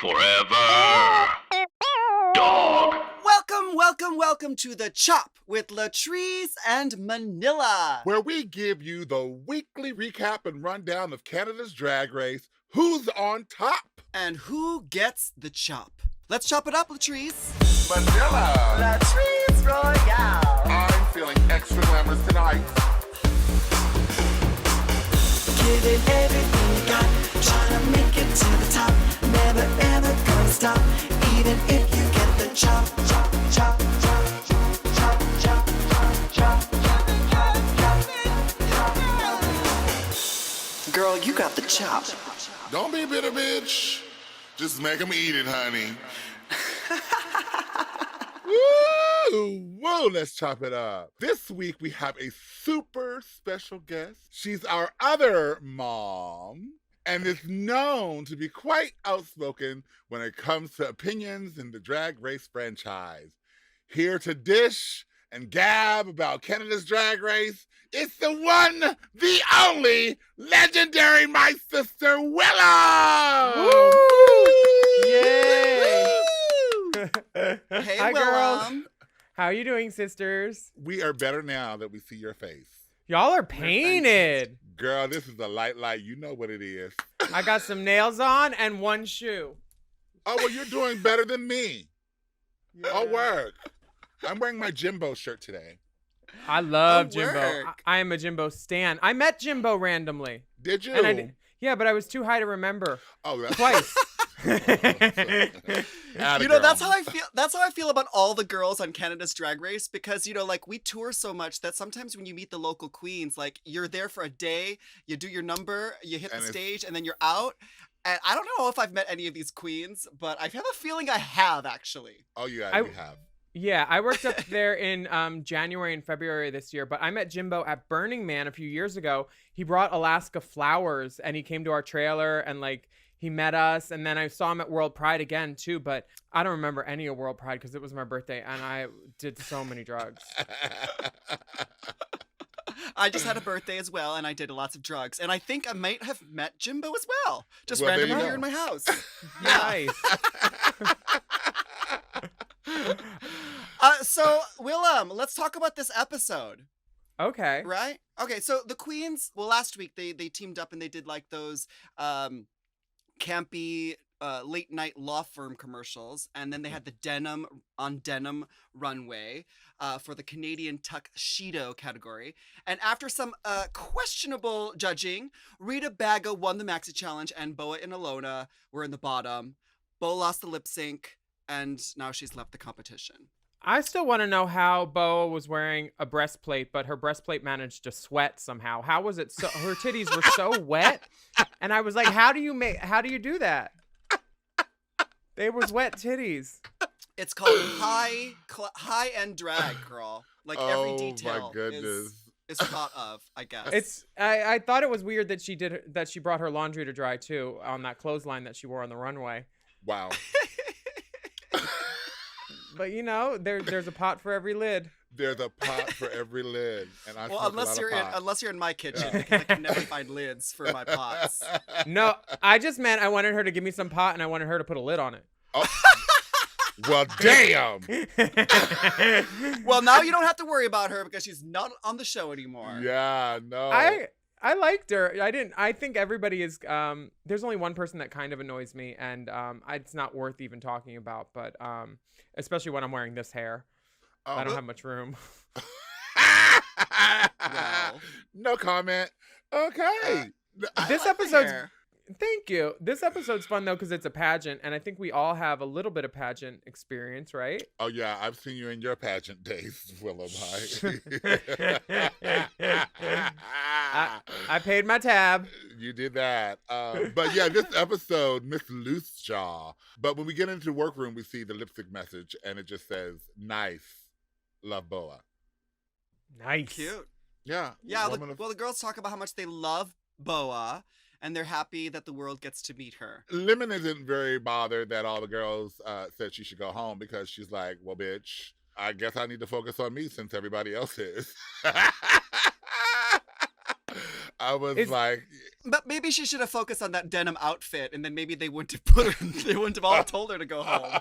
Forever. Dog. Welcome to The Chop with Latrice and Manila. Where we give you the weekly recap and rundown of Canada's Drag Race, who's on top, and who gets the chop. Let's chop it up, Latrice. Manila. Latrice Royale. I'm feeling extra glamorous tonight. Giving everything you got, trying to make it to the top. Never ever gonna stop, even if you get the chop, chop, chop, chop, chop, chop, chop, chop. Girl, you got the chop. Don't be bitter, bitch. Just make them eat it, honey. Woo, let's chop it up. This week we have a super special guest. She's our other mom and is known to be quite outspoken when it comes to opinions in the Drag Race franchise. Here to dish and gab about Canada's Drag Race, it's the one, the only, legendary my sister Willam! Woo! Yay! Hey, Hi, Willam. girls. How are you doing, sisters? We are better now that we see your face. Y'all are painted. Girl, this is a light. You know what it is. I got some nails on and one shoe. Oh, well, you're doing better than me. Yeah. Oh, work. I'm wearing my Jimbo shirt today. I love Oh, Jimbo. work. I am a Jimbo stan. I met Jimbo randomly. Did you? And yeah, but I was too high to remember. Oh, that's Twice. You know, that's how I feel. That's how I feel about all the girls on Canada's Drag Race, because, you know, like, we tour so much that sometimes when you meet the local queens, like, you're there for a day, you do your number, you hit the stage, and then you're out. And I don't know if I've met any of these queens, but I have a feeling I have, actually. Oh, yeah, you have. Yeah, I worked up there in January and February this year, but I met Jimbo at Burning Man a few years ago. He brought Alaska flowers, and he came to our trailer, and, like, he met us, and then I saw him at World Pride again, too, but I don't remember any of World Pride because it was my birthday, and I did so many drugs. I just had a birthday as well, and I did lots of drugs. And I think I might have met Jimbo as well. Just Well, there you randomly go. here in my house. Nice. So, Willam, let's talk about this episode. Okay. Right? Okay, so the queens, well, last week they teamed up and they did like those campy late night law firm commercials, and then they had the denim on denim runway for the Canadian tuxedo category. And after some questionable judging, Rita Baga won the maxi challenge, and Boa and Ilona were in the bottom. Boa lost the lip sync, and now she's left the competition. I still want to know how Boa was wearing a breastplate, but her breastplate managed to sweat somehow. How was it so? Her titties were so wet, and I was like, "How do you do that?" They was wet titties. It's called high end drag, girl. Like, every Oh, detail my goodness. is thought of, I guess. I thought it was weird that she brought her laundry to dry too on that clothesline that she wore on the runway. Wow. But you know, there's a pot for every lid. There's a pot for every lid. And I Well, smoke unless a lot of pot. you're in my kitchen, Yeah. because I can never find lids for my pots. No, I just meant I wanted her to give me some pot and I wanted her to put a lid on it. Oh. Well, damn. Well, now you don't have to worry about her because she's not on the show anymore. Yeah, no. I liked her. I think everybody is, there's only one person that kind of annoys me, and it's not worth even talking about, but especially when I'm wearing this hair. I don't have much room. Well, no comment. Okay. I This like the episode's hair. Thank you. This episode's fun, though, because it's a pageant, and I think we all have a little bit of pageant experience, right? Oh, yeah. I've seen you in your pageant days, Willam. I paid my tab. You did that. But yeah, this episode, Miss Loose Jaw. But when we get into the workroom, we see the lipstick message, and it just says, "Nice, love Boa." Nice. Cute. Yeah. Yeah, woman of- well, the girls talk about how much they love Boa, and they're happy that the world gets to meet her. Lemon isn't very bothered that all the girls said she should go home, because she's like, well, bitch, I guess I need to focus on me since everybody else is. I was Is- like, But maybe she should have focused on that denim outfit, and then maybe they wouldn't have put her. They wouldn't have all told her to go home.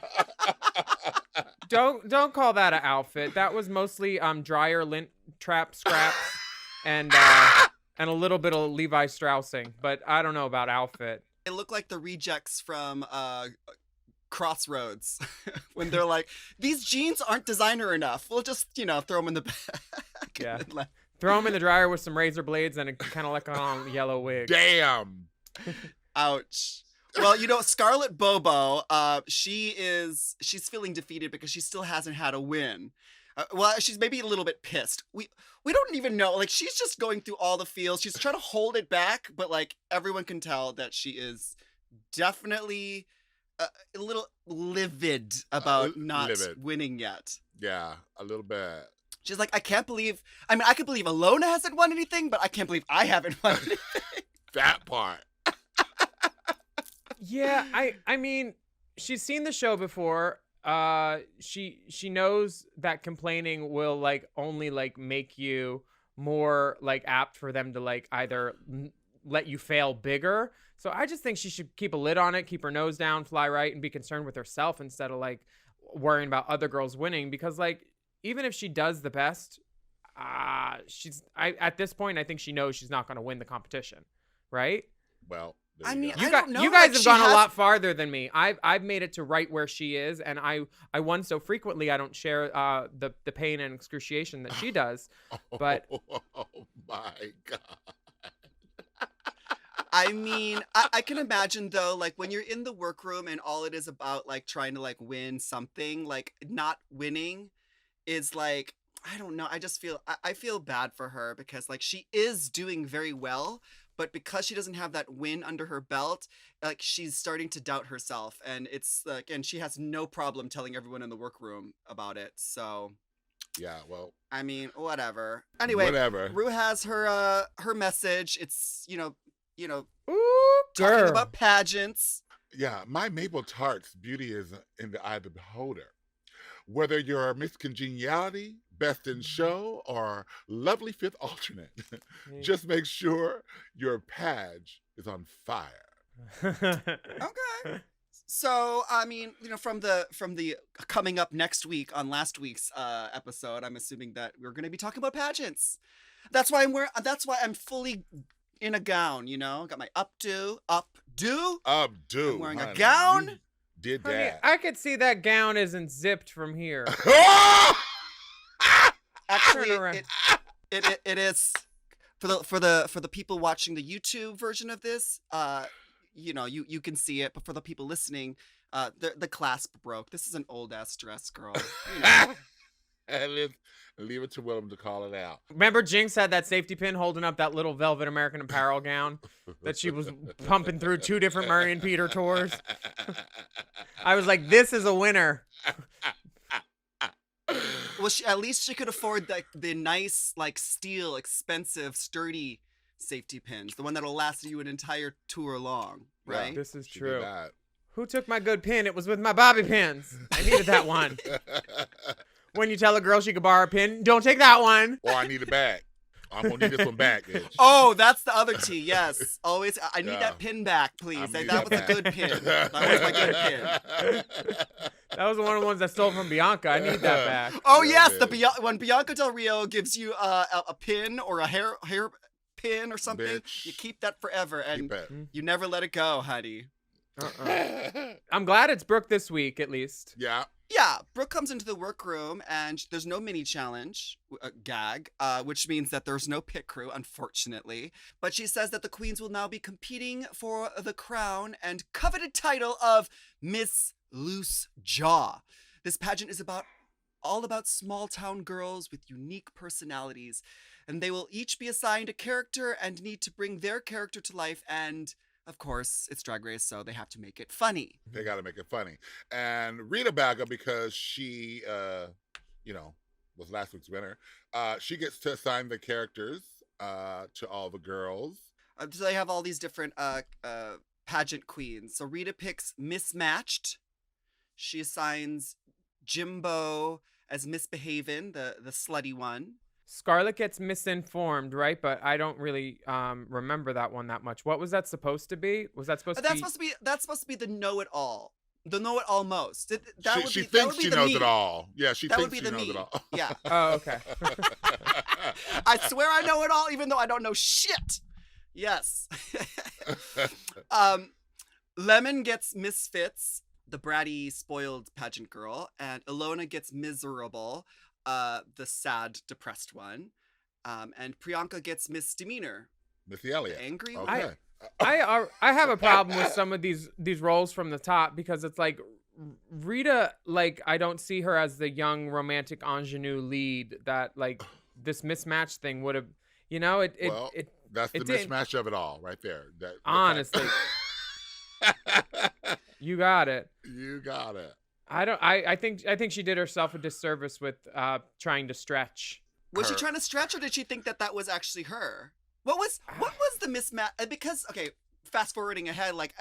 Don't call that an outfit. That was mostly dryer lint trap scraps and a little bit of Levi Straussing. But I don't know about outfit. It looked like the rejects from Crossroads when they're like, these jeans aren't designer enough. We'll just, throw them in the back. Yeah. And then Throw them in the dryer with some razor blades and a kind of like a yellow wig. damn. ouch. Well, Scarlett Bobo, she's feeling defeated because she still hasn't had a win. Well, she's maybe a little bit pissed. We don't even know. Like, she's just going through all the feels. She's trying to hold it back, but like everyone can tell that she is definitely a little livid about not livid. winning yet. Yeah, a little bit. She's like, I could believe Alona hasn't won anything, but I can't believe I haven't won anything. That part. Yeah, I mean, she's seen the show before. She knows that complaining will like only like make you more like apt for them to like either let you fail bigger. So I just think she should keep a lid on it, keep her nose down, fly right, and be concerned with herself instead of like worrying about other girls winning. Because like even if she does the best, at this point I think she knows she's not going to win the competition, right? Well, there I you mean, go. I don't know. You guys like, have she gone has- a lot farther than me. I've made it to right where she is, and I won so frequently I don't share the pain and excruciation that she does. But Oh my God. I mean, I can imagine though, like when you're in the workroom and all it is about like trying to like win something, like not winning is like, I don't know. I feel bad for her because like she is doing very well, but because she doesn't have that win under her belt, like she's starting to doubt herself, and it's like, and she has no problem telling everyone in the workroom about it. So, Yeah, well, I mean, whatever. Anyway, whatever. Rue has her message. It's ooh, talking girl. about pageants. Yeah, my Maple Tart's beauty is in the eye of the beholder. Whether you're Miss Congeniality, Best in Show, or Lovely Fifth Alternate, just make sure your page is on fire. Okay. So, I mean, from the coming up next week on last week's episode, I'm assuming that we're going to be talking about pageants. That's why I'm fully in a gown, got my updo. Updo. I'm wearing a honey, gown. you Did Honey, that. I could see that gown isn't zipped from here. Actually, Turn around. it is for the people watching the YouTube version of this. You can see it, but for the people listening, the clasp broke. This is an old ass dress, girl. And leave it to Willam to call it out. Remember Jinx had that safety pin holding up that little velvet American Apparel gown that she was pumping through 2 different Murray and Peter tours? I was like, this is a winner. Well, at least she could afford the nice, like steel, expensive, sturdy safety pins, the one that'll last you an entire tour long, Yeah. right? This is She did true. that. Who took my good pin? It was with my bobby pins. I needed that one. When you tell a girl she could borrow a pin, don't take that one. Or I need it back. I'm gonna need this one back, bitch. Oh, that's the other T. Yes, always. I need Yeah. that pin back, I please. need That was that a good back. pin. That was my good pin. That was one of the ones I stole from Bianca. I need that back. Oh Yeah, yes, bitch. when Bianca Del Rio gives you a pin or a hair pin or something, Bitch. you keep that forever and Keep it. you never let it go, honey. I'm glad it's Brooke this week, at least. Yeah. Yeah, Brooke comes into the workroom and there's no mini challenge gag, which means that there's no pit crew, unfortunately. But she says that the queens will now be competing for the crown and coveted title of Miss Loose Jaw. This pageant is all about small town girls with unique personalities, and they will each be assigned a character and need to bring their character to life. And of course, it's Drag Race, so they have to make it funny. They got to make it funny. And Rita Baga, because she, was last week's winner, she gets to assign the characters to all the girls. So they have all these different pageant queens. So Rita picks Mismatched. She assigns Jimbo as Misbehavin', the slutty one. Scarlett gets misinformed, right? But I don't really remember that one that much. What was that supposed to be? Was that supposed to be? That's supposed to be the know-it-all. The know-it-all most. She thinks she knows it all. Yeah, she That would thinks be she the knows me. it all. Yeah. Oh, okay. I swear I know it all, even though I don't know shit. Yes. Lemon gets Misfits, the bratty, spoiled pageant girl, and Ilona gets Miserable, the sad, depressed one. And Priyanka gets Misdemeanor, Missy Elliott. the angry one. Okay. I have a problem with some of these roles from the top because it's like Rita, like I don't see her as the young romantic ingenue lead that like this mismatch thing would have, you know, that's the didn't- mismatch of it all right there. honestly. You got it. You got it. I think she did herself a disservice with trying to stretch. Was she Her. trying to stretch, or did she think that was actually her? What was the mismatch? Because okay, fast forwarding ahead, like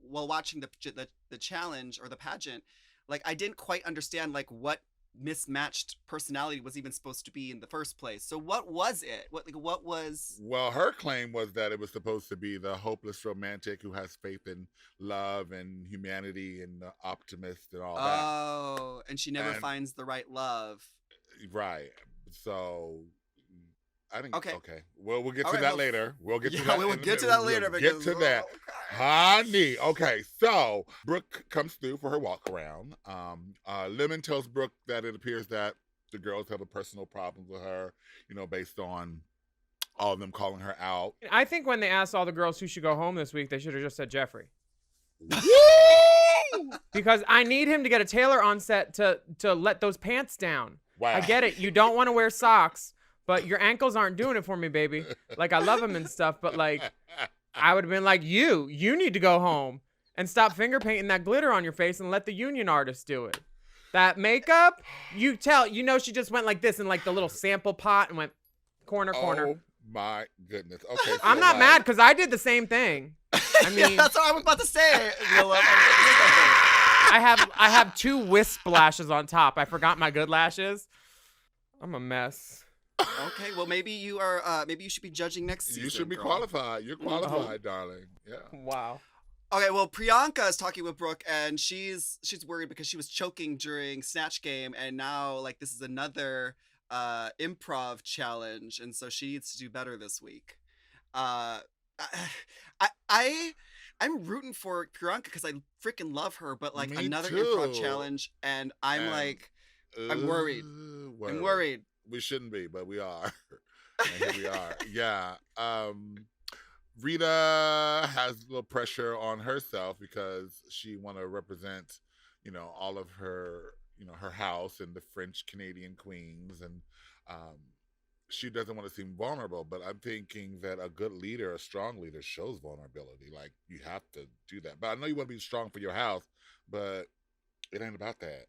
while watching the challenge or the pageant, like I didn't quite understand like what mismatched personality was even supposed to be in the first place. So what was it? What was? Well, her claim was that it was supposed to be the hopeless romantic who has faith in love and humanity and the optimist and all that. Oh, and she never And- finds the right love. Right. So I think Okay. Well, we'll get All to right, that well, later. We'll get to Yeah, that. we will in a get to minute. that later. We'll Because, get to that. okay. Honey. Okay, so Brooke comes through for her walk around. Lemon tells Brooke that it appears that the girls have a personal problem with her, you know, based on all of them calling her out. I think when they asked all the girls who should go home this week, they should have just said Jeffrey. Woo! Because I need him to get a tailor on set to let those pants down. Wow. I get it. You don't want to wear socks, but your ankles aren't doing it for me, baby. Like, I love them and stuff, but like, I would have been like, you need to go home and stop finger painting that glitter on your face and let the union artist do it. That makeup, you know, she just went like this in like the little sample pot and went corner. Oh my goodness. Okay. So I'm not mad because I did the same thing. I mean, Yeah, that's what I was about to say. Willam. I have 2 wisp lashes on top. I forgot my good lashes. I'm a mess. Okay, well maybe you are. Maybe you should be judging next season. You should be girl. qualified. You're qualified, darling. Yeah. Wow. Okay, well Priyanka is talking with Brooke, and she's worried because she was choking during Snatch Game, and now like this is another improv challenge, and so she needs to do better this week. I'm rooting for Priyanka because I freaking love her, but like Me another too. improv challenge, and I'm And- like, I'm worried. Well, I'm worried. We shouldn't be, but we are. And here we are. Yeah. Rita has a little pressure on herself because she want to represent, you know, all of her, you know, her house and the French Canadian queens, and she doesn't want to seem vulnerable. But I'm thinking that a good leader, a strong leader, shows vulnerability. Like you have to do that. But I know you want to be strong for your house, but it ain't about that.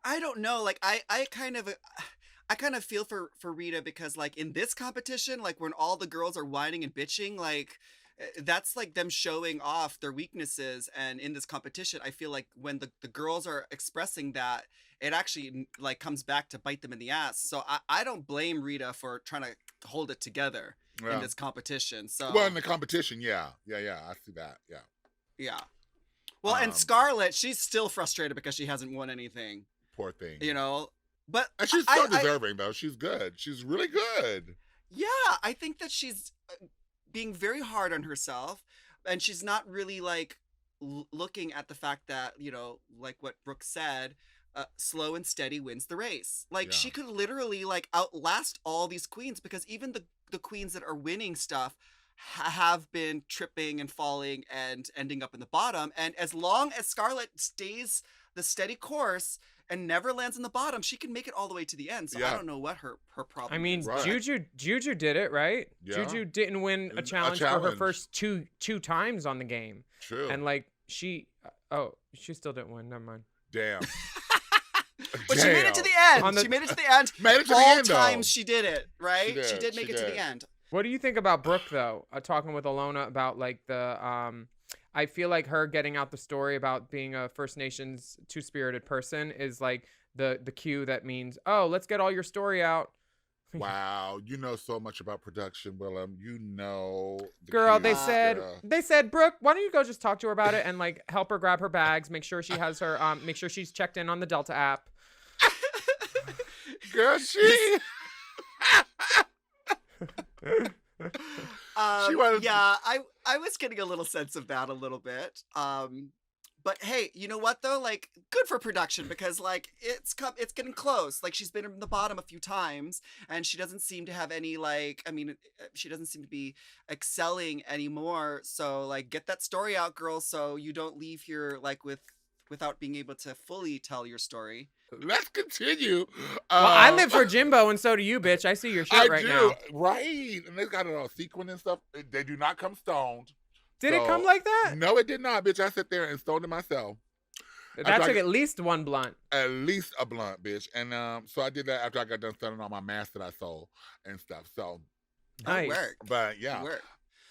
I don't know. Like I kind of feel for Rita because like in this competition, like when all the girls are whining and bitching, like that's like them showing off their weaknesses. And in this competition, I feel like when the girls are expressing that, it actually like comes back to bite them in the ass. So I don't blame Rita for trying to hold it together Yeah. in this competition. So Well, in the competition, yeah. I see that. Yeah. yeah. Well, and Um, Scarlett, she's still frustrated because she hasn't won anything, Poor thing. you know. But And she's I- so I- deserving, though. She's good. She's really good. Yeah, I think that she's being very hard on herself, and she's not really like looking at the fact that, you know, like what Brooke said, slow and steady wins the race. Like Yeah. she could literally like outlast all these queens because even the queens that are winning stuff have been tripping and falling and ending up in the bottom. And as long as Scarlett stays the steady course and never lands in the bottom, she can make it all the way to the end. So I Yeah. don't know what her problem I mean, is. Right. Juju did it, right? Yeah. Juju didn't win A a challenge for her challenge. first two times on the game. True. And like she still didn't win. Never mind. Damn. But she made it to the end. On the- She made it to the end. Made it to the All end, though. times she did it, right? She She did, did she make it to did. the end. What do you think about Brooke though? Talking with Alona about like the I feel like her getting out the story about being a First Nations two-spirited person is like the cue that means, oh, let's get all your story out. Wow, you know so much about production, Willam. You know, Girl, keys, they said, Brooke, why don't you go just talk to her about it and like help her grab her bags, make sure she has her, make sure she's checked in on the Delta app. girl, she. She wanted- Yeah, I was getting a little sense of that a little bit. But hey, you know what though? Like, good for production because like it's getting close. Like she's been in the bottom a few times, and she doesn't seem to have any like. I mean, she doesn't seem to be excelling anymore. So like, get that story out, girl, so you don't leave here like without being able to fully tell your story. Let's continue. Well, I live for Jimbo, and so do you, bitch. I see your shit right now. Right, and they got it all sequin and stuff. They do not come stoned. Did it come like that? No, it did not, bitch. I sat there and stoned it myself. That took at least one blunt. At least a blunt, bitch. And so I did that after I got done selling all my masks that I sold and stuff. So, Nice. Good work. but yeah. Good work.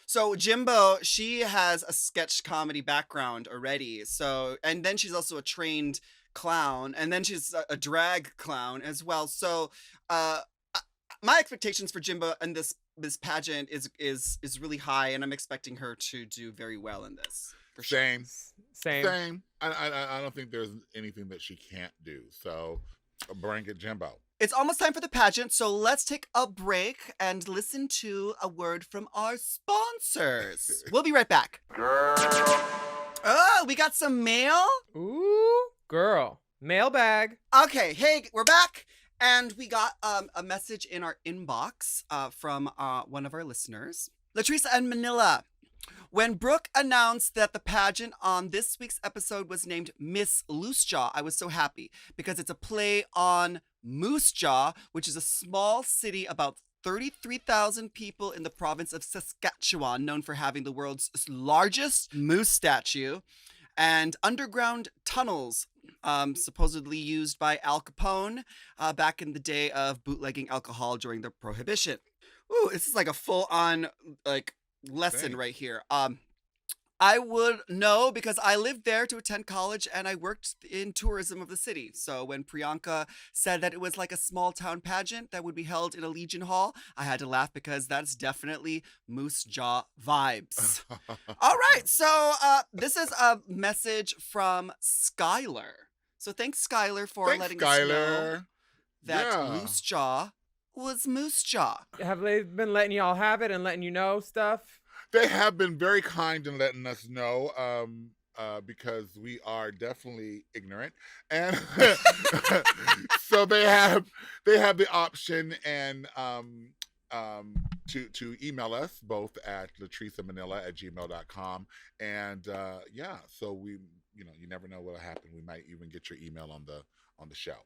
So Jimbo, she has a sketch comedy background already. So, and then she's also a trained clown, and then she's a drag clown as well. So, my expectations for Jimbo and this pageant is really high, and I'm expecting her to do very well in this. For sure. Same. I don't think there's anything that she can't do. So, bring it, Jimbo. It's almost time for the pageant, so let's take a break and listen to a word from our sponsors. We'll be right back. Oh, we got some mail? Ooh, girl. Mailbag. Okay, hey, we're back. And we got a message in our inbox from one of our listeners. Latrice and Manila. When Brooke announced that the pageant on this week's episode was named Miss Loosejaw, I was so happy because it's a play on Moose Jaw, which is a small city about 33,000 people in the province of Saskatchewan, known for having the world's largest moose statue and underground tunnels supposedly used by Al Capone back in the day of bootlegging alcohol during the Prohibition. Ooh, this is like a full-on like lesson right here. I would know because I lived there to attend college and I worked in tourism of the city. So when Priyanka said that it was like a small town pageant that would be held in a Legion Hall, I had to laugh because that's definitely Moose Jaw vibes. All right, so this is a message from Skylar. So thanks, Skylar, for letting us know that Moose Jaw was Moose Jaw. Have they been letting y'all have it and letting you know stuff? They have been very kind in letting us know because we are definitely ignorant, and so they have the option and to email us both at latricemanila@gmail.com, and yeah, so we you never know what'll happen. We might even get your email on the show.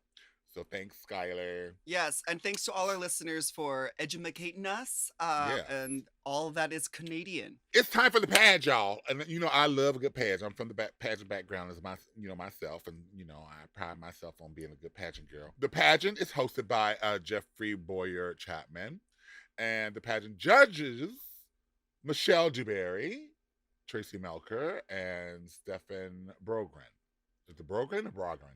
So thanks, Skylar. Yes, and thanks to all our listeners for educating us, and all that is Canadian. It's time for the page, y'all. And I love a good page. I'm from the pageant background as myself, and I pride myself on being a good pageant girl. The pageant is hosted by Jeffrey Boyer Chapman, and the pageant judges Michelle Dewberry, Tracy Melker, and Stefan Brogren. Is it Brogren or Brogren?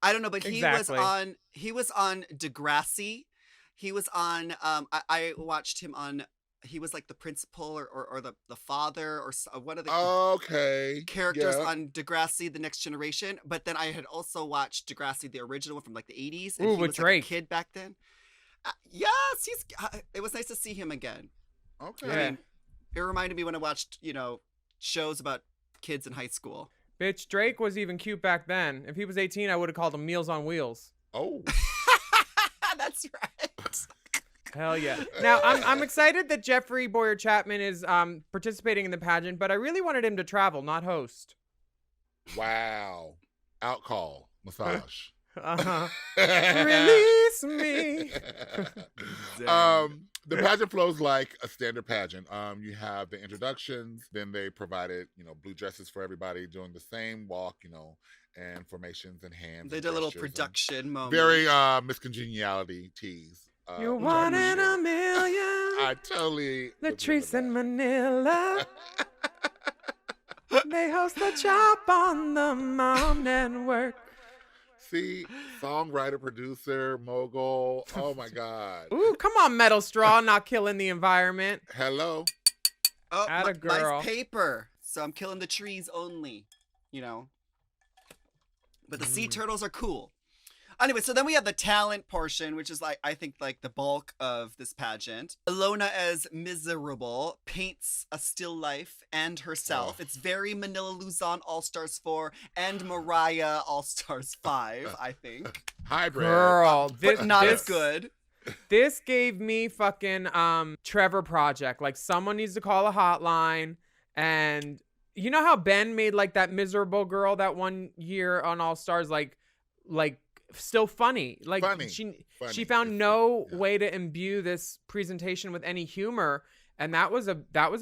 I don't know, but Exactly. he was on Degrassi. He was on I watched him on, he was like the principal or the father or one of the characters on Degrassi, The Next Generation. But then I had also watched Degrassi, the original one from like the 80s. And Ooh, he with was Drake. like a kid back then. Yes, it was nice to see him again. Okay. Yeah. I mean, it reminded me when I watched, shows about kids in high school. Bitch, Drake was even cute back then. If he was 18, I would have called him Meals on Wheels. Oh. That's right. Hell yeah. Now, I'm excited that Jeffrey Boyer Chapman is participating in the pageant, but I really wanted him to travel, not host. Wow. Out call. Massage. Uh-huh. Release me. The pageant flows like a standard pageant. You have the introductions, then they provided, blue dresses for everybody doing the same walk, and formations and hands. They and did a little gestures and production moment. Very Miss Congeniality tease. You're which I one in a appreciate. million. I totally. Latrice and Manila. They host the Chop on the Mom Network. See, songwriter, producer, mogul. Oh my God. Ooh, come on, Metal Straw, not killing the environment. Hello. Oh, Atta girl. nice paper. So I'm killing the trees only, you know. But the sea turtles are cool. Anyway, so then we have the talent portion, which is like, I think, like the bulk of this pageant. Alona as Miserable paints a still life and herself. Oh. It's very Manila Luzon All-Stars 4 and Mariah All-Stars 5, I think. Hybrid. Girl, But not as good. This gave me fucking Trevor Project. Like, someone needs to call a hotline. And you know how Ben made like that miserable girl that one year on All Stars, like still funny. Like Funny. she found no way to imbue this presentation with any humor. And that was a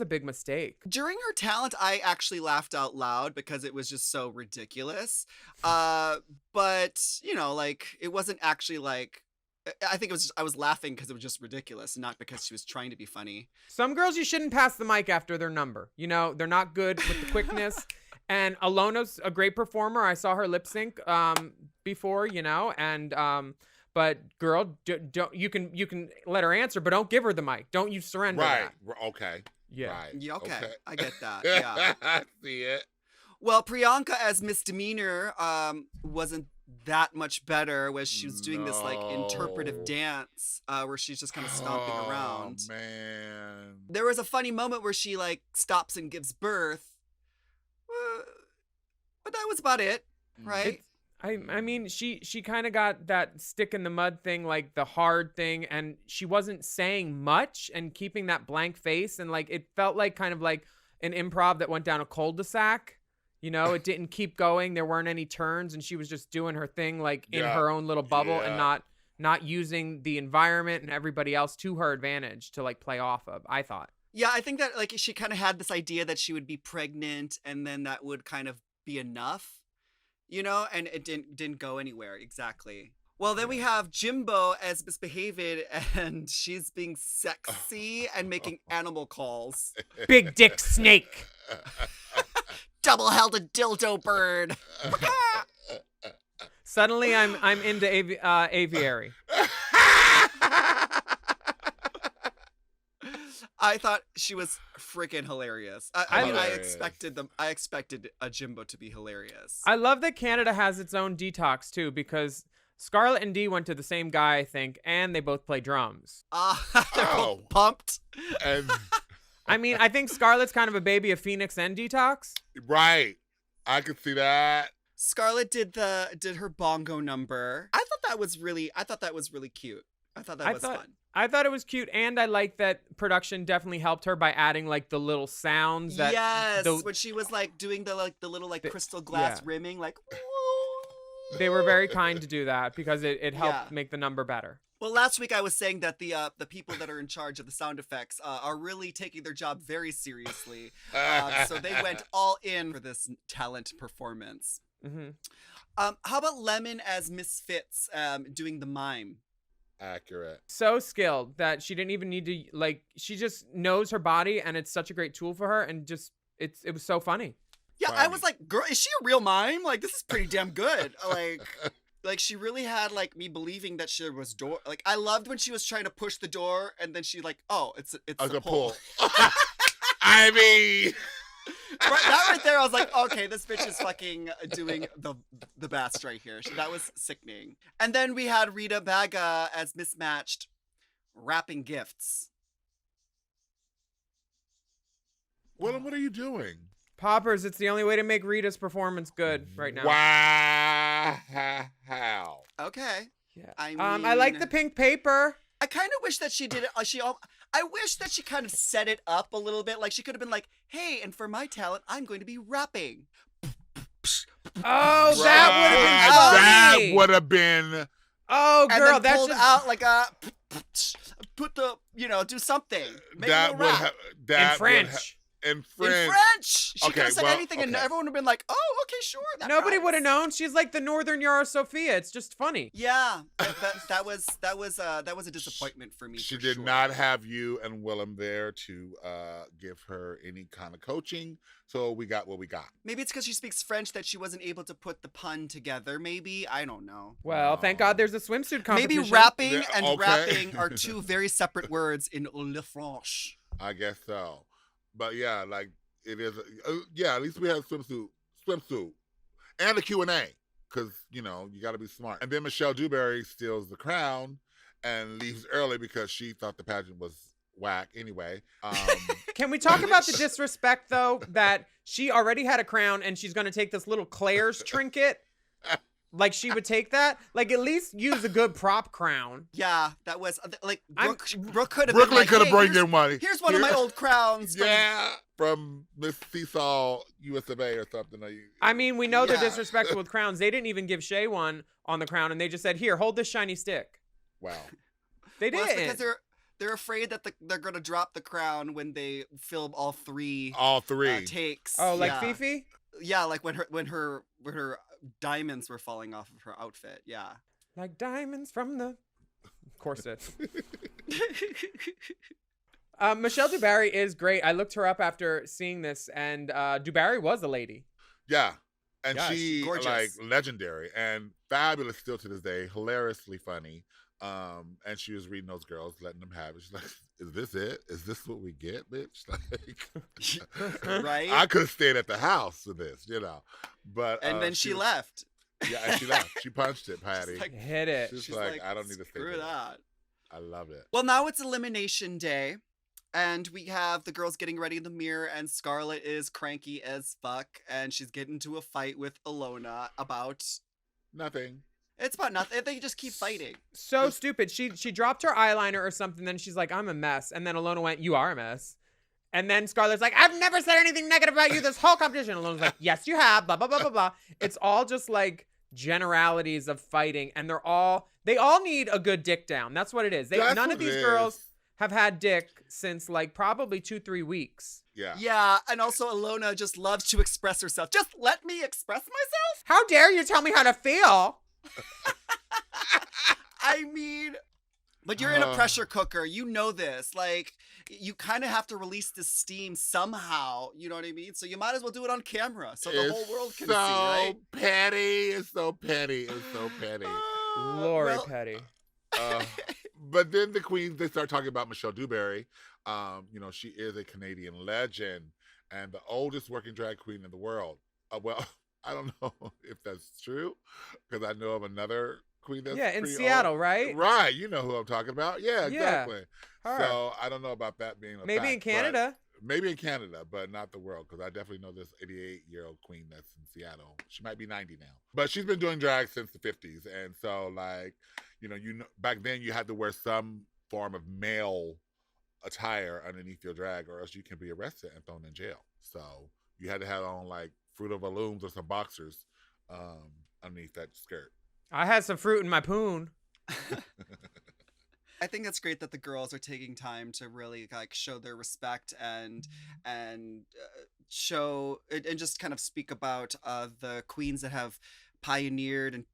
big mistake. During her talent, I actually laughed out loud because it was just so ridiculous. But, you know, like, it wasn't actually like, I think it was I was laughing because it was just ridiculous, not because she was trying to be funny. Some girls you shouldn't pass the mic after their number. You know, they're not good with the quickness. And Alona's a great performer. I saw her lip sync before, you know, and but girl, don't you can let her answer, but don't give her the mic. Don't you surrender. Right. That. Okay. Yeah. Right. Yeah, okay. I get that. Yeah. I see it. Well, Priyanka as Misdemeanor wasn't that much better, where she was doing this like interpretive No. dance where she's just kind of stomping around. Oh, man. There was a funny moment where she like stops and gives birth, but that was about it, right? I mean, she kind of got that stick in the mud thing, like the hard thing, and she wasn't saying much and keeping that blank face, and like it felt like kind of like an improv that went down a cul-de-sac. You know, it didn't keep going. There weren't any turns, and she was just doing her thing, like in her own little bubble, and not using the environment and everybody else to her advantage to like play off of. I thought. Yeah, I think that like she kind of had this idea that she would be pregnant, and then that would kind of be enough, you know, and it didn't go anywhere exactly. Well, then we have Jimbo as Misbehaved, and she's being sexy and making animal calls. Big dick snake. Double-headed dildo bird. Suddenly, I'm into aviary. I thought she was freaking hilarious. I mean, Hilarious. I expected a Jimbo to be hilarious. I love that Canada has its own detox too, because Scarlett and Dee went to the same guy, I think, and they both play drums. They're both pumped. And I mean, I think Scarlett's kind of a baby of Phoenix and Detox. right. I could see that. Scarlett did her bongo number. I thought that was really cute. I thought that was fun. I thought it was cute, and I like that production definitely helped her by adding like the little sounds that Yes, when she was like doing the little crystal glass rimming, like. They were very kind to do that because it helped Yeah. make the number better. Well, last week I was saying that the people that are in charge of the sound effects are really taking their job very seriously. So they went all in for this talent performance. Mm-hmm. How about Lemon as Misfits doing the mime? Accurate. So skilled that she didn't even need to she just knows her body, and it's such a great tool for her, and just it was so funny. Yeah, I was like, girl, is she a real mime? Like, this is pretty damn good. Like she really had like me believing that she was door. Like, I loved when she was trying to push the door, and then she like, oh, it's a pull. I mean, That right there, I was like, okay, this bitch is fucking doing the best right here. That was sickening. And then we had Rita Baga as Mismatched, wrapping gifts. Willem, what are you doing? Poppers, it's the only way to make Rita's performance good right now. Wow. Okay. Yeah. I mean, I like the pink paper. I kind of wish that she did it. I wish that she kind of set it up a little bit. Like she could have been like, "Hey, and for my talent, I'm going to be rapping." Oh, that That would have been. Oh, And girl, then that's pulled just out like a do something. Make That a would rap. have. in French. in In French. French. She could Okay, have said well, anything, and okay. everyone would have been like, "Oh, okay, sure." That Nobody rhymes." would have known. She's like the Northern Yara Sophia. It's just funny. Yeah, that was a disappointment for me. She for did sure. not have you and Willam there to give her any kind of coaching, so we got what we got. Maybe it's because she speaks French that she wasn't able to put the pun together. Maybe, I don't know. Well, thank God there's a swimsuit competition. Maybe rapping Yeah, and okay. rapping are two very separate words in Le French. I guess so, but yeah, like it is. Yeah, at least we had swimsuit, and a Q&A, because you got to be smart. And then Michelle Dewberry steals the crown and leaves early because she thought the pageant was whack anyway. Can we talk about the disrespect, though, that she already had a crown and she's going to take this little Claire's trinket? Like, she would take that? Like, at least use a good prop crown. Yeah, that was like I'm- Brooke could have. Brooklyn like, could have hey, brought here's- their money. Here's one of my old crowns. from- Yeah, from Miss Seesaw USA or something. I mean, we know they're Yeah. disrespectful with crowns. They didn't even give Shay one on the crown, and they just said, here, hold this shiny stick. Wow. They Well, it's didn't. because they're afraid that they're gonna drop the crown when they film all three All three. takes. Oh, like yeah. Fifi? Yeah, like when her diamonds were falling off of her outfit. Yeah. Like diamonds from the corset. Michelle Dewberry is great. I looked her up after seeing this, and Dewberry was a lady. Yeah. And Yeah, she gorgeous. like legendary and fabulous still to this day, hilariously funny. And she was reading those girls, letting them have it. She's like, "Is this it? Is this what we get, bitch?" Like, Right? I could have stayed at the house for this, But And then she was- left. Yeah, and she left. She punched it, Patty. like, Hit it. She's She's like, "I don't need to stay Screw for that. I love it. Well, now it's Elimination Day, and we have the girls getting ready in the mirror, and Scarlett is cranky as fuck, and she's getting into a fight with Alona about. Nothing. It's about nothing. They just keep fighting. So stupid. She dropped her eyeliner or something, then she's like, I'm a mess. And then Alona went, you are a mess. And then Scarlett's like, I've never said anything negative about you this whole competition. Alona's like, yes, you have, blah, blah, blah, blah, blah. It's all just like generalities of fighting, and they all need a good dick down. That's what it is. That's None what of these it girls is. have had dick since like probably 2-3 weeks. Yeah. Yeah, and also Alona just loves to express herself. Just let me express myself? How dare you tell me how to feel? I mean, but you're in a Uh. pressure cooker. You know this. Like, you kind of have to release the steam somehow. You know what I mean? So you might as well do it on camera so the whole world can see, right? Petty. It's so petty. It's so petty. Lori well, Petty. But then the queens, they start talking about Michelle Dewberry. She is a Canadian legend and the oldest working drag queen in the world. Well, I don't know if that's true because I know of another queen that's Yeah, in pretty Seattle, old. right? Right, you know who I'm talking about. Yeah, exactly. Her. So I don't know about that being a Maybe fact, in Canada. Maybe in Canada, but not the world, because I definitely know this 88-year-old queen that's in Seattle. She might be 90 now, but she's been doing drag since the 50s, and so back then you had to wear some form of male attire underneath your drag, or else you can be arrested and thrown in jail. So you had to have on like Fruit of the Looms or some boxers underneath that skirt. I had some fruit in my poon. I think it's great that the girls are taking time to really like show their respect and show and just kind of speak about the queens that have pioneered and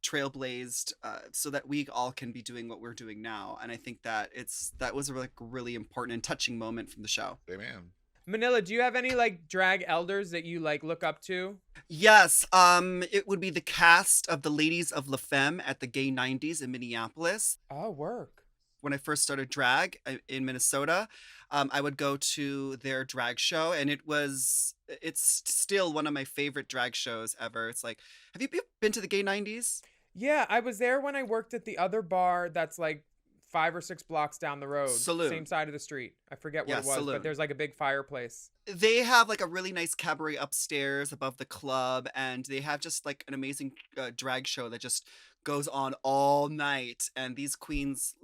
trailblazed so that we all can be doing what we're doing now. And I think that that was a really important and touching moment from the show. Amen. Manila, do you have any like drag elders that you like look up to? Yes, it would be the cast of the Ladies of La Femme at the Gay 90s in Minneapolis. Oh, work. When I first started drag in Minnesota, I would go to their drag show, and it's still one of my favorite drag shows ever. It's like, have you been to the Gay 90s? Yeah, I was there when I worked at the other bar that's like 5 or 6 blocks down the road. Saloon. Same side of the street. I forget what Yeah, it was, Saloon. but there's like a big fireplace. They have like a really nice cabaret upstairs above the club, and they have just like an amazing drag show that just goes on all night. And these queens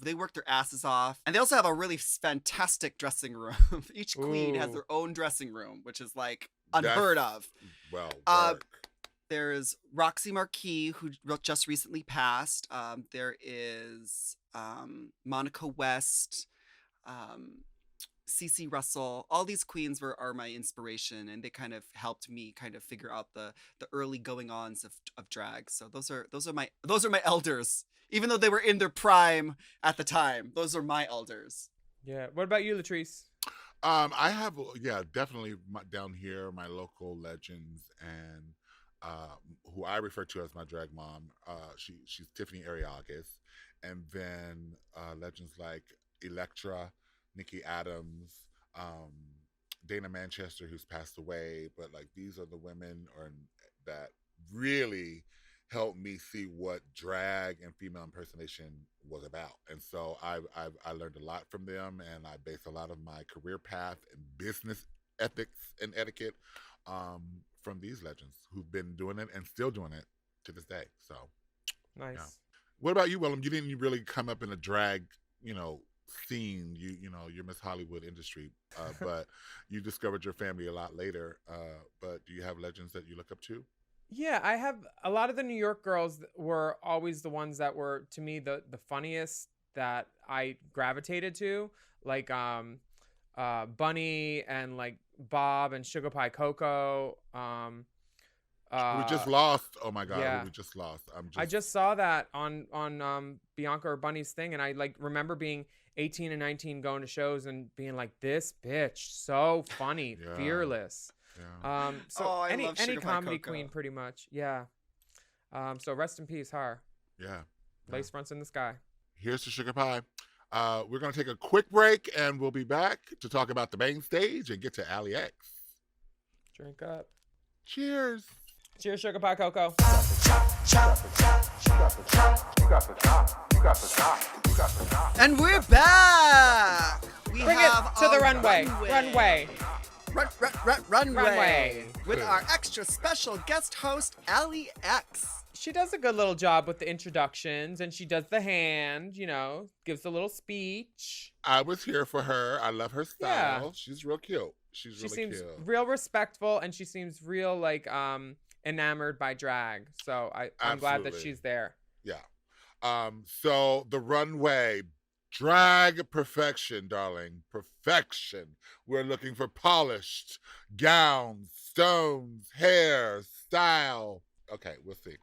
they work their asses off, and they also have a really fantastic dressing room. Each queen has Ooh. their own dressing room, which is like unheard of. Well, There's Roxy Marquis, who just recently passed. There is Monica West, Cece Russell, all these queens are my inspiration, and they kind of helped me kind of figure out the early going ons of drag. So those are my elders, even though they were in their prime at the time. Those are my elders. Yeah. What about you, Latrice? I have, definitely down here, my local legends, and who I refer to as my drag mom. She's Tiffany Ariagas, and then legends like Electra, Nikki Adams, Dana Manchester, who's passed away. But like, these are the women that really helped me see what drag and female impersonation was about. And so I learned a lot from them, and I base a lot of my career path and business ethics and etiquette from these legends who've been doing it and still doing it to this day. So Nice. yeah. What about you, Willam? You didn't really come up in a drag, scene. You're Miss Hollywood industry, but you discovered your family a lot later. But do you have legends that you look up to? Yeah, I have a lot of the New York girls were always the ones that were, to me, the funniest that I gravitated to, like Bunny and like Bob and Sugar Pie Coco. We just lost. Oh my God, yeah. we just lost. I just saw that on Bianca or Bunny's thing, and I like remember being 18 and 19 going to shows and being like, this bitch, so funny, Yeah. fearless. Yeah. So Oh, I any love Sugar Pie comedy Coco. queen, pretty much. Yeah. So rest in peace, her. Yeah. Lace fronts in the sky. Here's to Sugar Pie. We're going to take a quick break, and we'll be back to talk about the main stage and get to Alley X. Drink up. Cheers. Cheers, Sugar Pie Coco. And we're back. We Bring it have to the a runway. Runway with our extra special guest host, Alley X. She does a good little job with the introductions, and she does the hand, gives a little speech. I was here for her. I love her style. Yeah. She's real cute. She She really seems cute. real respectful, and she seems real like enamored by drag. So I'm glad that Absolutely. she's there. Yeah. So the runway, drag perfection, darling. Perfection. We're looking for polished gowns, stones, hair, style. Okay, we'll see.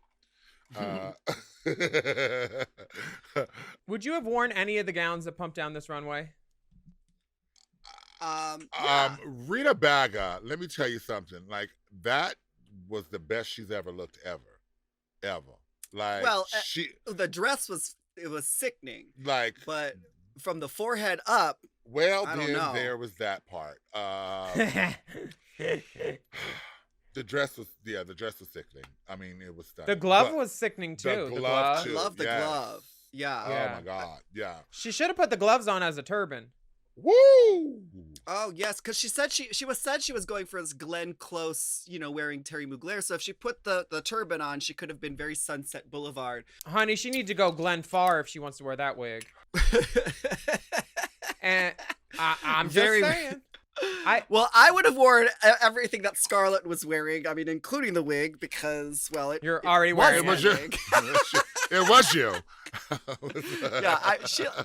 Would you have worn any of the gowns that pumped down this runway? Yeah. Rita Baga, let me tell you something. Like, that was the best she's ever looked ever. Like, Well, she the dress was sickening, like, but from the forehead up, well, I don't then know. there was that part. The dress was sickening. I mean, it was stunning. The glove But was sickening the too. The glove, glove. too. I love the Yes. glove. Yeah. Oh Yeah. my God. Yeah. She should have put the gloves on as a turban. Woo! Oh yes, because she said she was going for this Glenn Close, wearing Terry Mugler. So if she put the turban on, she could have been very Sunset Boulevard. Honey, she needs to go Glenn Farr if she wants to wear that wig. And I'm just Very- saying. Well, I would have worn everything that Scarlett was wearing. I mean, including the wig, because You're already wearing It was it. you. wig. It was you. Yeah,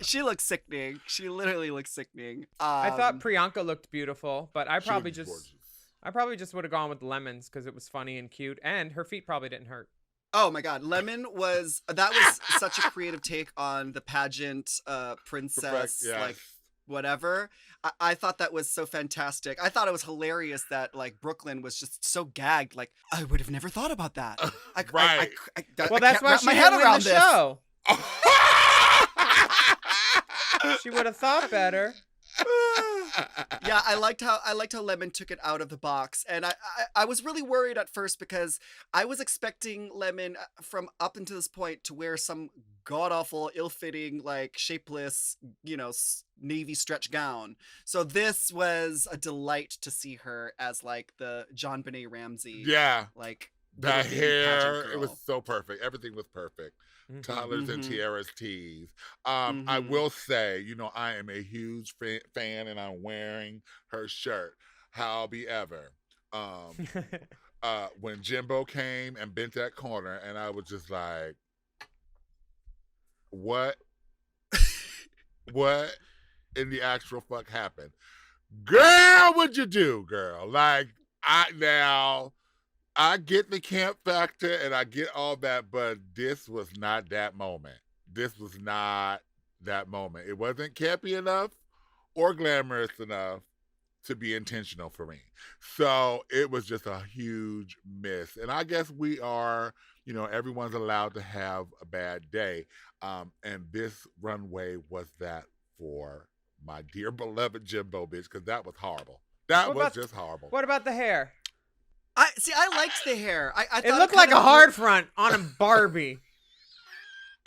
she looks sickening. She literally looks sickening. I thought Priyanka looked beautiful, but I She probably was just gorgeous. would have gone with lemons because it was funny and cute, and her feet probably didn't hurt. Oh my God, Lemon was such a creative take on the pageant, princess, Yes. like whatever. I thought that was so fantastic. I thought it was hilarious that like Brooklyn was just so gagged. Like, I would have never thought about that. Right. Well, that's can't why wrap she my didn't head win around the this. show. She would have thought better. Yeah, I liked how Lemon took it out of the box, and I was really worried at first because I was expecting Lemon from up until this point to wear some god awful, ill fitting, like shapeless, navy stretch gown. So this was a delight to see her as like the John Benet Ramsey, Yeah. like That little baby pageant hair, it was girl. so perfect. Everything was perfect. Mhm. Toddlers and Mhm. tiaras tees. I Mhm. will say, I am a huge fan, and I'm wearing her shirt. How'll be ever. When Jimbo came and bent that corner, and I was just like, what? What in the actual fuck happened? Girl, what'd you do, girl? Like, I get the camp factor and I get all that, but this was not that moment. This was not that moment. It wasn't campy enough or glamorous enough to be intentional for me. So it was just a huge miss. And I guess we are, everyone's allowed to have a bad day. And this runway was that for my dear beloved Jimbo, bitch, because that was horrible. That was just horrible. What about the hair? I liked the hair. I thought It looked like a hard front on a Barbie.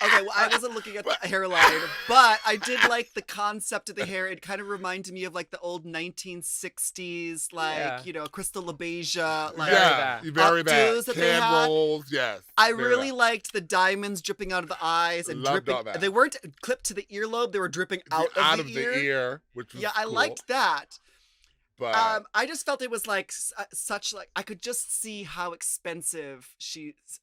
Okay, well, I wasn't looking at the hairline, but I did like the concept of the hair. It kind of reminded me of like the old 1960s, Crystal LaBeija, like very updos that they Cam had. rolls, yes. I really liked the diamonds dripping out of the eyes and Loved dripping. all that. They weren't clipped to the earlobe; they were dripping out of the ear. Which was I cool. liked that. But I just felt it was like I could just see how expensive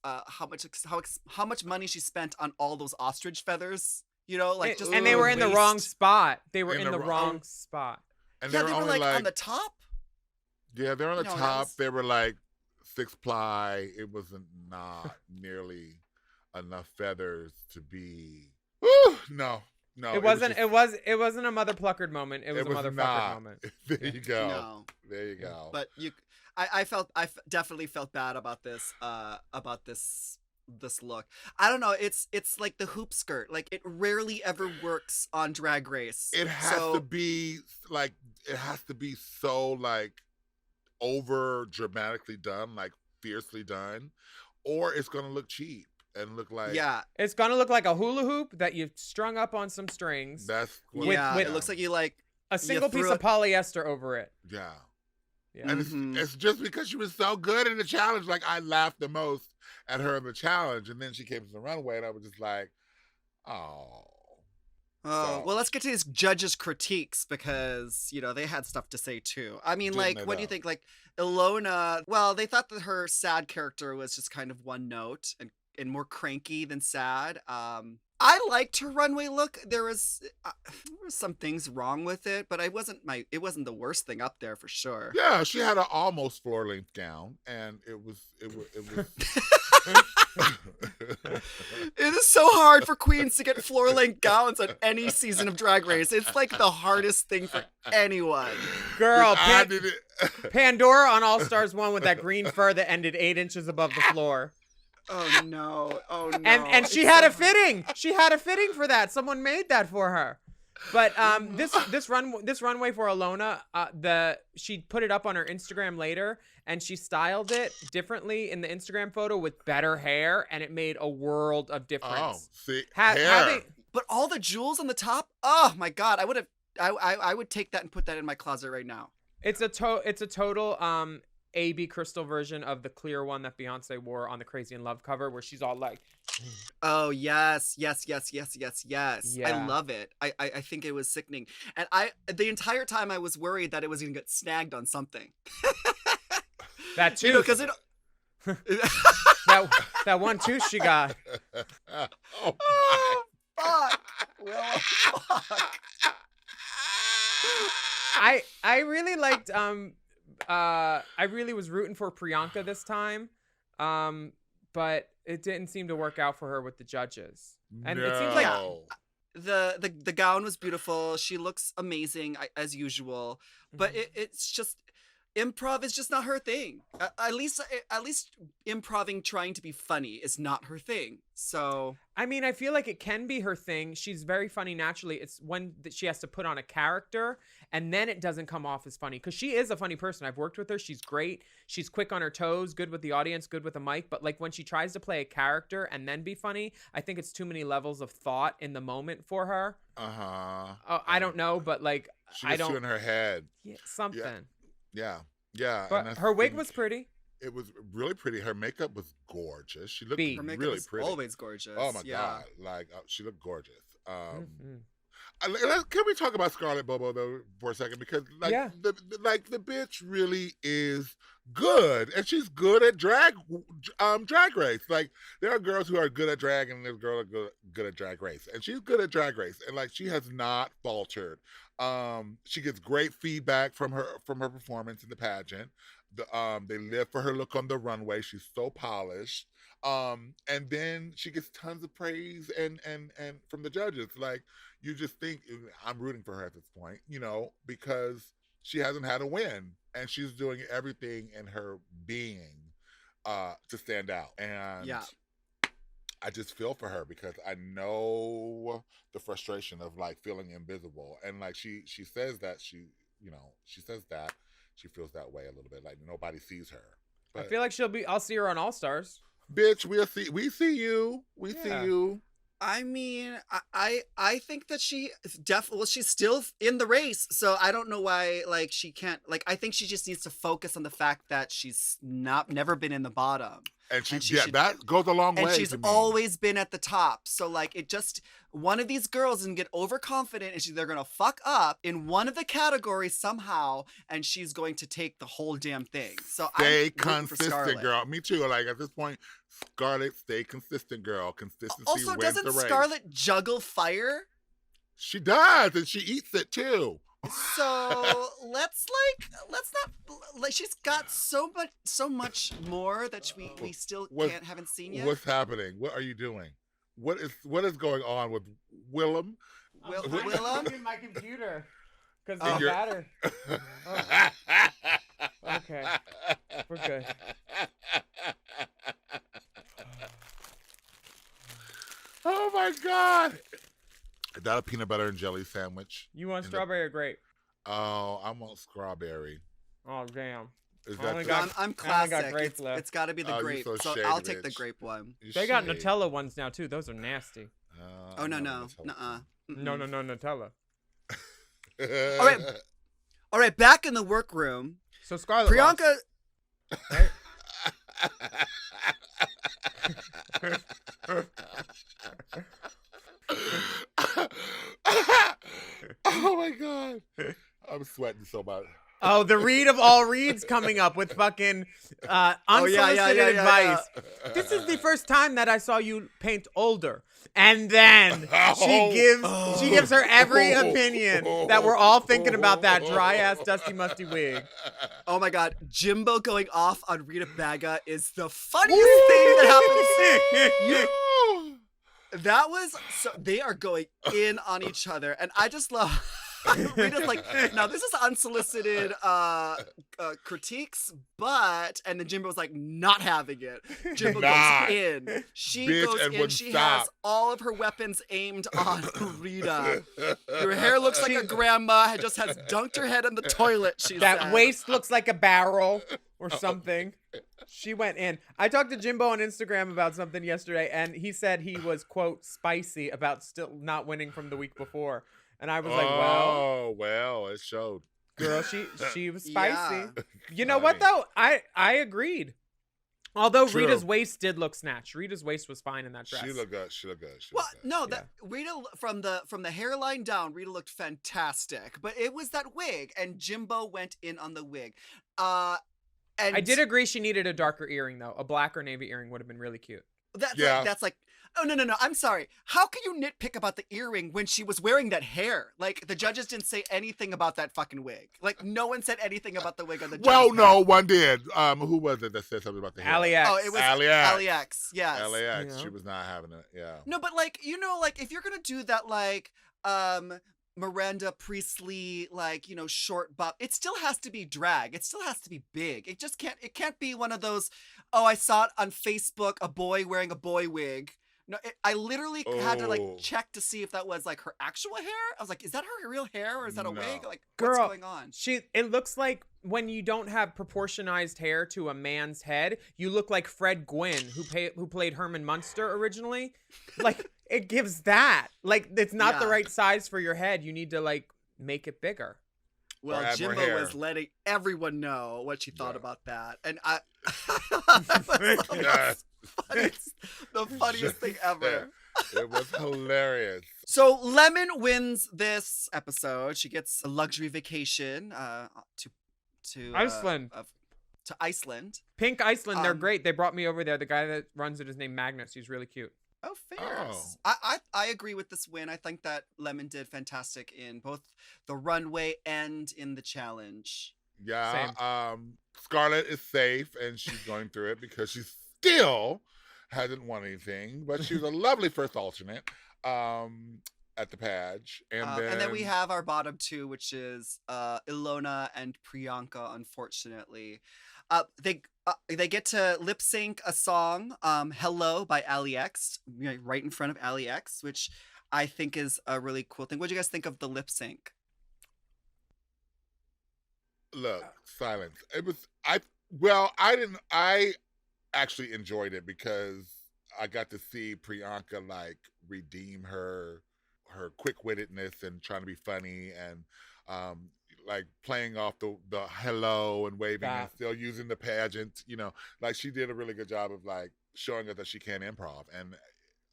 how much money she spent on all those ostrich feathers. And they were in the wrong spot. They were in the wrong spot. And they were were only like on the top. Yeah, they're on the top. Was... They were like 6-ply. It wasn't not nearly enough feathers to be. Woo, no. It wasn't. It wasn't a mother pluckered moment. It was a mother pluckered moment. There you go. No. There you go. But I definitely felt bad about this look. I don't know. It's like the hoop skirt. Like it rarely ever works on Drag Race. It has to be like so like over dramatically done, like fiercely done, or it's gonna look cheap. And look like it's gonna look like a hula hoop that you've strung up on some strings. That's it looks like you like a single piece of polyester over it. Yeah. And it's just because she was so good in the challenge. Like I laughed the most at her in the challenge, and then she came to the runway, and I was just like, oh. Well, let's get to these judges' critiques because they had stuff to say too. I mean, what do you think? Like Ilona, well, they thought that her sad character was just kind of one note and more cranky than sad. I liked her runway look. There was some things wrong with it, but it wasn't the worst thing up there for sure. Yeah, she had an almost floor length gown, and it was. It is so hard for queens to get floor length gowns on any season of Drag Race. It's like the hardest thing for anyone. Girl, Pandora on All Stars 1 with that green fur that ended 8 inches above the floor. Oh no! And she had a fitting. She had a fitting for that. Someone made that for her. But this runway for Ilona, she put it up on her Instagram later, and she styled it differently in the Instagram photo with better hair, and it made a world of difference. Oh, see, hair. But all the jewels on the top. Oh my God! I would take that and put that in my closet right now. It's a total AB crystal version of the clear one that Beyonce wore on the Crazy in Love cover, where she's all like, oh yes. Yeah. I love it. I think it was sickening, and the entire time I was worried that it was gonna get snagged on something. That too, because it. that one tooth she got. Oh fuck! Well, fuck. I really liked I really was rooting for Priyanka this time, but it didn't seem to work out for her with the judges. And it seems like the gown was beautiful. She looks amazing as usual, but it's just improv is just not her thing. At least improving trying to be funny is not her thing. So I mean, I feel like it can be her thing. She's very funny naturally. It's when she has to put on a character, and then it doesn't come off as funny, because she is a funny person. I've worked with her. She's great. She's quick on her toes, good with the audience, good with a mic. But like when she tries to play a character and then be funny, I think it's too many levels of thought in the moment for her. I don't know, but like she gets too in her head. Yeah, something. Yeah. But her wig was pretty. It was really pretty. Her makeup was gorgeous. She looked her makeup really was pretty. always gorgeous. Oh my God. Like she looked gorgeous. Can we talk about Scarlett Bobo though for a second? Because Yeah. the bitch really is good, and she's good at drag race. Like there are girls who are good at drag, and there's girls who are good at drag race, and she's good at drag race, and like she has not faltered. She gets great feedback from her performance in the pageant. They live for her look on the runway. She's so polished. And then she gets tons of praise and from the judges. Like you just think I'm rooting for her at this point, you know, because she hasn't had a win and she's doing everything in her being to stand out. And Yeah. I just feel for her because I know the frustration of like feeling invisible. And like she says that she says that she feels that way a little bit, like nobody sees her. I feel like I'll see her on All Stars. Bitch, we see you. We see Yeah. you. I mean, I think that she's still in the race, so I don't know why like she can't, like I think she just needs to focus on the fact that she's never been in the bottom. And she should- that goes a long way. And she's to me. always been at the top. So like it just, one of these girls can get overconfident and they're gonna fuck up in one of the categories somehow, and she's going to take the whole damn thing. So Stay I'm rooting for consistent, Scarlett. girl. Me too. Like at this point, Scarlett, stay consistent, girl. Consistency Also, wins doesn't the race. Scarlett juggle fire? She does, and she eats it too. So let's not like she's got so much more that we still haven't seen yet. What's happening? What are you doing? What is going on with Willam? Willam? in my computer because Oh. it's better. Okay, we're good. Oh my God! Is that a peanut butter and jelly sandwich? You want In the- strawberry or grape? Oh, I want strawberry. Oh damn! Is I only that got- I'm I only got classic. grape left. It's got to be the Oh, you're grape. so So shady, I'll take the bitch. grape one. They got shade. Nutella ones now too. Those are nasty. Oh no, Nutella. nuh-uh. No, Nutella. All right. All right, back in the workroom. So Scarlett, lost, Priyanka. Oh my God! I'm sweating so much. Oh, the read of all reads coming up with fucking unsolicited advice. This is the first time that I saw you paint older. And then she gives her every opinion that we're all thinking about that dry ass dusty musty wig. Oh my God, Jimbo going off on Rita Baga is the funniest thing that happened. That was so. They are going in on each other, and I just love. Rita's like, now this is unsolicited critiques, but, and then Jimbo's like, not having it. Jimbo Nah. goes in. She Bitch, goes and in. wouldn't She stop. has all of her weapons aimed on Rita. Your hair looks like a grandma just has dunked her head in the toilet. She That said. waist looks like a barrel or something. She went in. I talked to Jimbo on Instagram about something yesterday, and he said he was, quote, spicy about still not winning from the week before. And I was like, well, it showed. girl, she was spicy. Yeah. You know what, though? I agreed. Although True. Rita's waist did look snatched. Rita's waist was fine in that dress. She looked good. She looked good. Well, no, that Rita from the hairline down, Rita looked fantastic, but it was that wig, and Jimbo went in on the wig. And I did agree she needed a darker earring, though. A black or navy earring would have been really cute. That's like, oh no, I'm sorry. How can you nitpick about the earring when she was wearing that hair? Like the judges didn't say anything about that fucking wig. Like no one said anything about the wig on the. Well, judges' no, panel. one did. Who was it that said something about the hair? Ali X. Oh, it was Ali X. Ali X. Yes. LAX. Yeah. She was not having it. Yeah. No, but like like if you're gonna do that, like Miranda Priestley, like short bop, it still has to be drag. It still has to be big. It just can't. It can't be one of those. Oh, I saw it on Facebook. A boy wearing a boy wig. No, I literally had to like Oh. check to see if that was like her actual hair. I was like, is that her real hair or is that a No. wig? Like, Girl, what's going on? It looks like when you don't have proportionized hair to a man's head, you look like Fred Gwynn, who played Herman Munster originally. Like it gives that. Like it's not the Yeah. right size for your head. You need to like make it bigger. Well, add more Jimbo hair. was letting everyone know what she thought Yeah. about that, and I, that was Yeah. the funniest thing ever. It was hilarious. So Lemon wins this episode. She gets a luxury vacation to Iceland. To Iceland. Pink Iceland, they're Um, great. They brought me over there. The guy that runs it is named Magnus. He's really cute. Oh, fair. Oh. I agree with this win. I think that Lemon did fantastic in both the runway and in the challenge. Yeah. Scarlett is safe and she's going through it because she still hasn't won anything, but she was a lovely first alternate at the page. And then we have our bottom two, which is Ilona and Priyanka, unfortunately. They get to lip sync a song, Hello by Ali X, right in front of Ali X, which I think is a really cool thing. What do you guys think of the lip sync? Look, silence. I actually enjoyed it because I got to see Priyanka like redeem her quick-wittedness and trying to be funny and like playing off the hello and waving and still using the pageant, like she did a really good job of like showing us that she can improv. And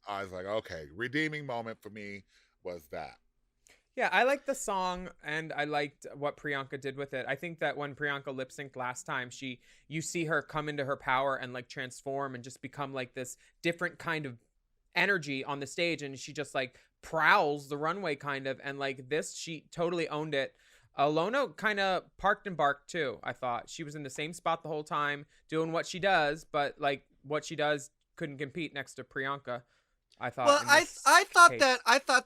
I was like, okay, redeeming moment for me was that. Yeah, I liked the song and I liked what Priyanka did with it. I think that when Priyanka lip synced last time, you see her come into her power and like transform and just become like this different kind of energy on the stage, and she just like prowls the runway kind of, and like this, she totally owned it. Ilona kind of parked and barked too. I thought she was in the same spot the whole time doing what she does, but like what she does couldn't compete next to Priyanka. I thought. Well, I thought case.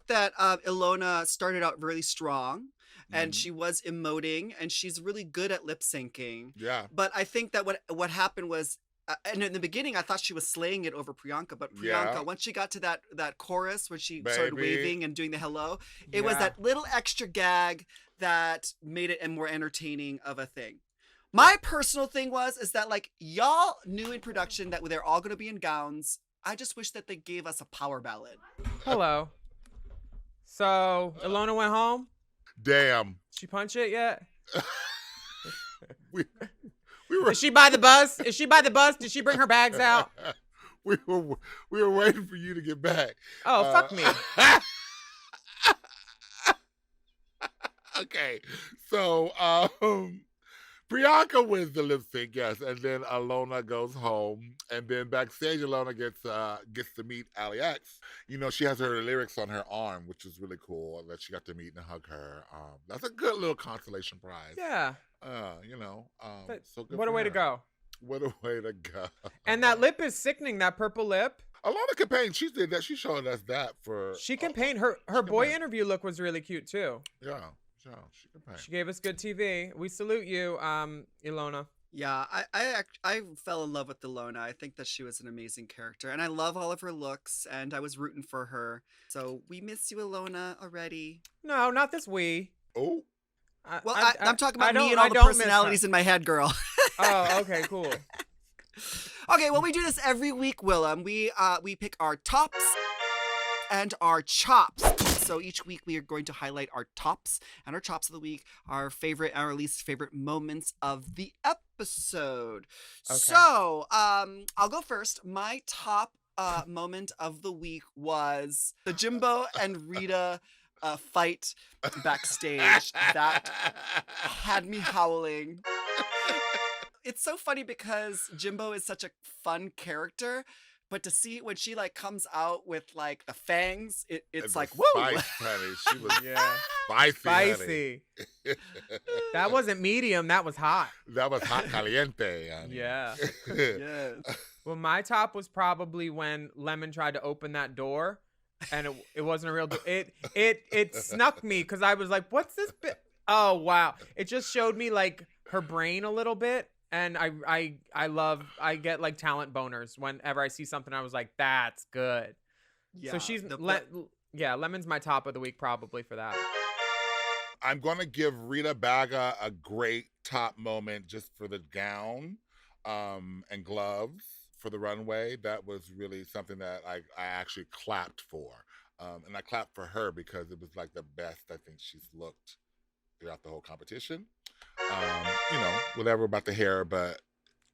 that Ilona started out really strong, and she was emoting, and she's really good at lip syncing. Yeah. But I think that what happened was, and in the beginning, I thought she was slaying it over Priyanka. But Priyanka, once she got to that chorus when she started waving and doing the hello, it was that little extra gag that made it a more entertaining of a thing. My personal thing is that like y'all knew in production that they're all going to be in gowns. I just wish that they gave us a power ballad. Hello. So Ilona went home. Damn. She punch it yet? we were. Is she by the bus? Is she by the bus? Did she bring her bags out? we were waiting for you to get back. Oh, fuck me. Okay, so Priyanka wins the lip sync, yes, and then Ilona goes home, and then backstage Ilona gets to meet Ali X. She has her lyrics on her arm, which is really cool that she got to meet and hug her. That's a good little consolation prize. Yeah. So good. What a for way her. to go. What a way to go. And that lip is sickening. That purple lip. Ilona can paint. She did that. She showed us that for. She can paint. Her boy interview look was really cute too. Yeah. She can paint. She gave us good TV. We salute you, Ilona. Yeah, I fell in love with Ilona. I think that she was an amazing character, and I love all of her looks, and I was rooting for her. So we miss you, Ilona, already. No, not this we. Oh. I'm talking about me and I all the don't miss personalities in my head, girl. Oh, okay, cool. Okay, well, we do this every week, Willam. We pick our tops and our chops. So each week we are going to highlight our tops and our chops of the week, our favorite and our least favorite moments of the episode. Okay. So I'll go first. My top moment of the week was the Jimbo and Rita fight backstage. That had me howling. It's so funny because Jimbo is such a fun character, but to see when she like comes out with like the fangs, it's like woo. Spice, honey. She was spicy. That wasn't medium. That was hot. That was hot caliente. Honey. Yeah. Yes. Well, my top was probably when Lemon tried to open that door, and it wasn't a real door. It snuck me because I was like, "What's this bit?" Oh wow! It just showed me like her brain a little bit. And I get like talent boners whenever I see something. I was like, that's good. Yeah, so she's Lemon's my top of the week probably for that. I'm gonna give Rita Baga a great top moment just for the gown and gloves for the runway. That was really something that I actually clapped for, and I clapped for her because it was like the best I think she's looked throughout the whole competition. Whatever about the hair, but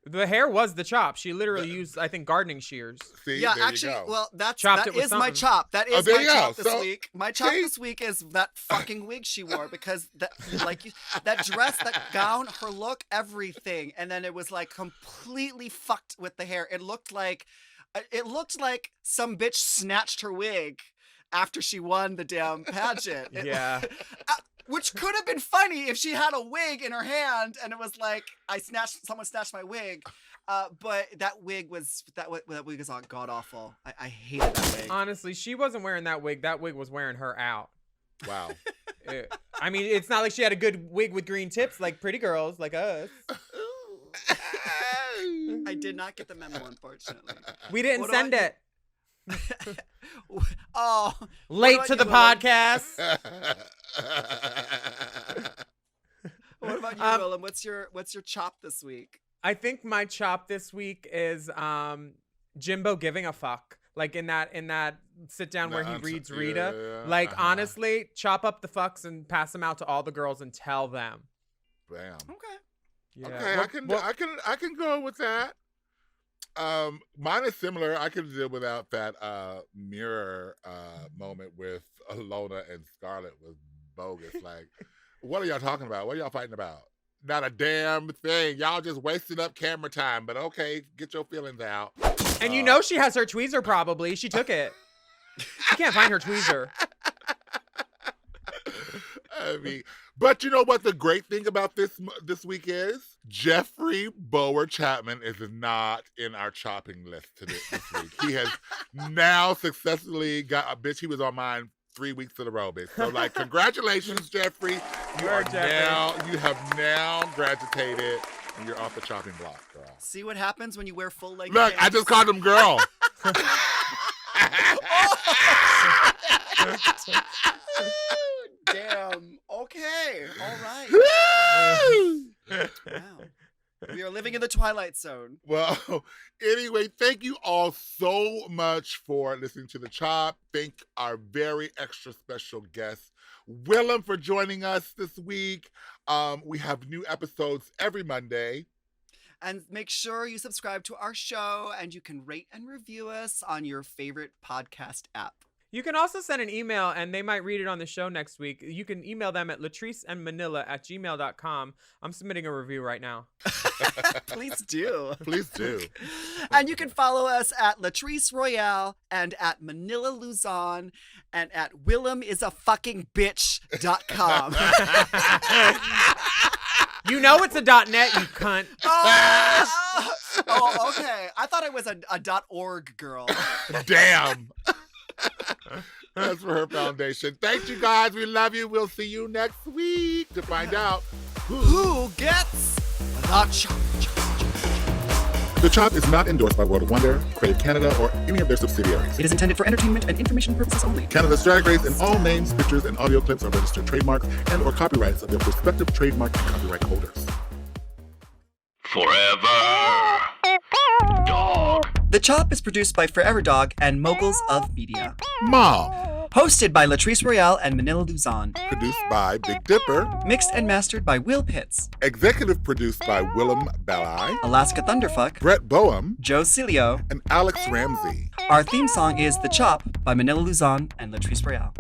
The hair was the chop. She literally used, I think, gardening shears. See, Yeah, there actually, you go. well, that Chopped it with is my something. chop. That is there my you go. chop this So, week. My chop see? this week is that fucking wig she wore because that that dress, that gown, her look, everything, and then it was like completely fucked with the hair. It looked like some bitch snatched her wig after she won the damn pageant. Yeah. Which could have been funny if she had a wig in her hand and it was like someone snatched my wig. But that wig was on god awful. I hated that wig. Honestly, she wasn't wearing that wig. That wig was wearing her out. Wow. I mean, it's not like she had a good wig with green tips like pretty girls like us. I did not get the memo, unfortunately. We didn't What send about it. Oh, Late about to you, the Willem? podcast. What about you, Willam? What's your chop this week? I think my chop this week is Jimbo giving a fuck. Like in that sit down where he reads Rita. Like honestly, chop up the fucks and pass them out to all the girls and tell them. Bam. Okay. Yeah. Okay, I can go with that. Mine is similar. I can deal without that mirror moment with Alona and Scarlett was bogus. Like, what are y'all talking about? What are y'all fighting about? Not a damn thing. Y'all just wasting up camera time. But okay, get your feelings out. And you know she has her tweezer probably. She took it. She can't find her tweezer. I mean, but you know what the great thing about this week is? Jeffrey Bower Chapman is not in our chopping list this week. He has now successfully got a bitch. He was on mine 3 weeks in a row, bitch. So like, congratulations, Jeffrey. You have now graduated and you're off the chopping block, girl. See what happens when you wear full leg Look, I just called him girl. Damn. Okay. All right. Wow. We are living in the Twilight Zone. Well, anyway, thank you all so much for listening to The Chop. Thank our very extra special guest, Willam, for joining us this week. We have new episodes every Monday. And make sure you subscribe to our show and you can rate and review us on your favorite podcast app. You can also send an email and they might read it on the show next week. You can email them at latriceandmanila@gmail.com. I'm submitting a review right now. Please do. Please do. And you can follow us at Latrice Royale and at Manila Luzon and at willamisaffuckingbitch.com. You know it's a .net, you cunt. Oh, okay. I thought it was a .org girl. Damn. That's for her foundation. Thank you, guys. We love you. We'll see you next week to find out Who gets the chop? The Chop is not endorsed by World of Wonder, Crave Canada, or any of their subsidiaries. It is intended for entertainment and information purposes only. Canada's Drag Race and all names, pictures, and audio clips are registered trademarks and or copyrights of their respective trademark and copyright holders. Forever Dog. The Chop is produced by Forever Dog and Moguls of Media. Mom. Hosted by Latrice Royale and Manila Luzon. Produced by Big Dipper. Mixed and mastered by Will Pitts. Executive produced by Willam Belli, Alaska Thunderfuck. Brett Boehm, Joe Cilio. and Alex Ramsey. Our theme song is The Chop by Manila Luzon and Latrice Royale.